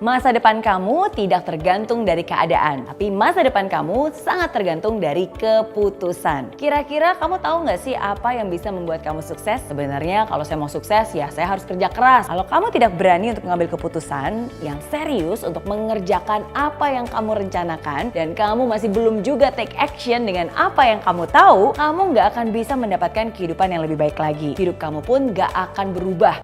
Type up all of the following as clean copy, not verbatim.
Masa depan kamu tidak tergantung dari keadaan, tapi masa depan kamu sangat tergantung dari keputusan. Kira-kira kamu tahu nggak sih apa yang bisa membuat kamu sukses? Sebenarnya kalau saya mau sukses ya saya harus kerja keras. Kalau kamu tidak berani untuk mengambil keputusan yang serius untuk mengerjakan apa yang kamu rencanakan dan kamu masih belum juga take action dengan apa yang kamu tahu, kamu nggak akan bisa mendapatkan kehidupan yang lebih baik lagi. Hidup kamu pun nggak akan berubah.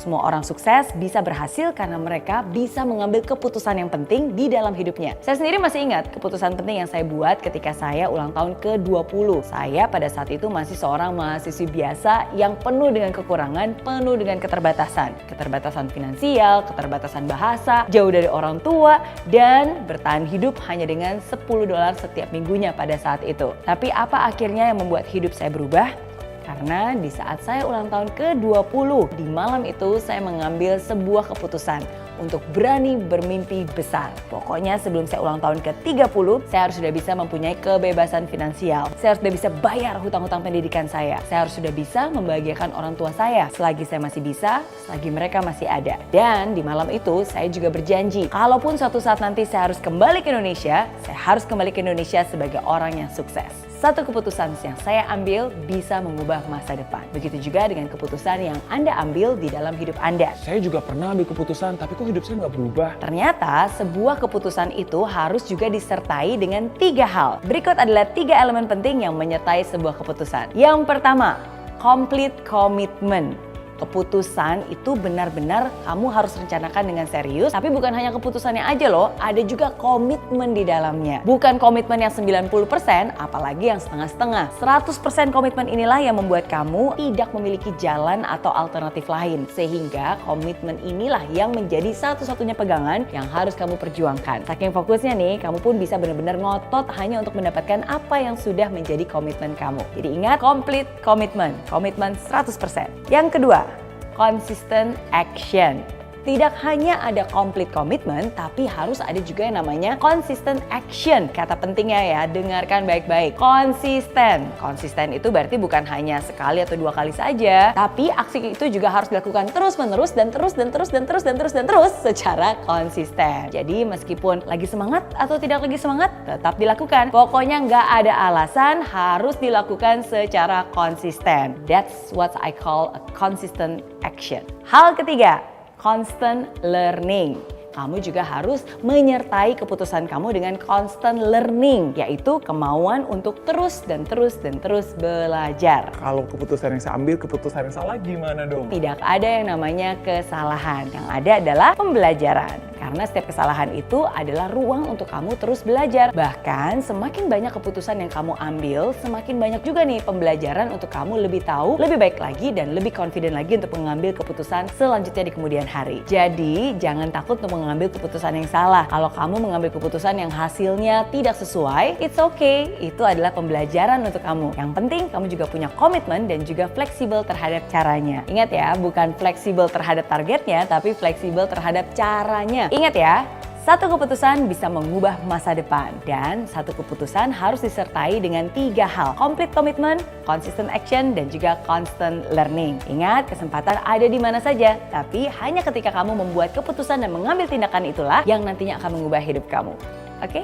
Semua orang sukses bisa berhasil karena mereka bisa mengambil keputusan yang penting di dalam hidupnya. Saya sendiri masih ingat keputusan penting yang saya buat ketika saya ulang tahun ke-20. Saya pada saat itu masih seorang mahasiswi biasa yang penuh dengan kekurangan, penuh dengan keterbatasan. Keterbatasan finansial, keterbatasan bahasa, jauh dari orang tua, dan bertahan hidup hanya dengan $10 setiap minggunya pada saat itu. Tapi apa akhirnya yang membuat hidup saya berubah? Karena di saat saya ulang tahun ke-20, di malam itu saya mengambil sebuah keputusan untuk berani bermimpi besar. Pokoknya sebelum saya ulang tahun ke-30, saya harus sudah bisa mempunyai kebebasan finansial. Saya harus sudah bisa bayar hutang-hutang pendidikan saya. Saya harus sudah bisa membahagiakan orang tua saya. Selagi saya masih bisa, selagi mereka masih ada. Dan di malam itu saya juga berjanji, kalaupun suatu saat nanti saya harus kembali ke Indonesia, saya harus kembali ke Indonesia sebagai orang yang sukses. Satu keputusan yang saya ambil bisa mengubah masa depan. Begitu juga dengan keputusan yang Anda ambil di dalam hidup Anda. Saya juga pernah ambil keputusan, tapi kok hidup saya nggak berubah? Ternyata sebuah keputusan itu harus juga disertai dengan 3 hal. Berikut adalah 3 elemen penting yang menyertai sebuah keputusan. Yang pertama, complete commitment. Keputusan itu benar-benar kamu harus rencanakan dengan serius, tapi bukan hanya keputusannya aja loh, ada juga komitmen di dalamnya. Bukan komitmen yang 90%, apalagi yang setengah-setengah. 100% komitmen inilah yang membuat kamu tidak memiliki jalan atau alternatif lain. Sehingga komitmen inilah yang menjadi satu-satunya pegangan yang harus kamu perjuangkan. Saking fokusnya nih, kamu pun bisa benar-benar ngotot hanya untuk mendapatkan apa yang sudah menjadi komitmen kamu. Jadi ingat, complete commitment, komitmen 100%. Yang kedua, consistent action. Tidak hanya ada complete commitment, tapi harus ada juga yang namanya consistent action. Kata pentingnya ya, dengarkan baik-baik. Konsisten. Konsisten itu berarti bukan hanya sekali atau 2 kali saja, tapi aksi itu juga harus dilakukan terus-menerus dan terus secara konsisten. Jadi meskipun lagi semangat atau tidak lagi semangat, tetap dilakukan. Pokoknya nggak ada alasan, harus dilakukan secara konsisten. That's what I call a consistent action. Hal ketiga, constant learning. Kamu juga harus menyertai keputusan kamu dengan constant learning, yaitu kemauan untuk terus belajar. Kalau keputusan yang saya ambil, keputusan yang salah gimana dong? Tidak ada yang namanya kesalahan. Yang ada adalah pembelajaran. Karena setiap kesalahan itu adalah ruang untuk kamu terus belajar. Bahkan semakin banyak keputusan yang kamu ambil, semakin banyak juga nih pembelajaran untuk kamu lebih tahu, lebih baik lagi, dan lebih confident lagi untuk mengambil keputusan selanjutnya di kemudian hari. Jadi jangan takut untuk mengambil keputusan yang salah. Kalau kamu mengambil keputusan yang hasilnya tidak sesuai, it's okay. Itu adalah pembelajaran untuk kamu. Yang penting kamu juga punya komitmen dan juga fleksibel terhadap caranya. Ingat ya, bukan fleksibel terhadap targetnya, tapi fleksibel terhadap caranya. Ingat ya, satu keputusan bisa mengubah masa depan, dan satu keputusan harus disertai dengan 3 hal: complete commitment, consistent action, dan juga constant learning. Ingat, kesempatan ada di mana saja, tapi hanya ketika kamu membuat keputusan dan mengambil tindakan itulah yang nantinya akan mengubah hidup kamu. Oke?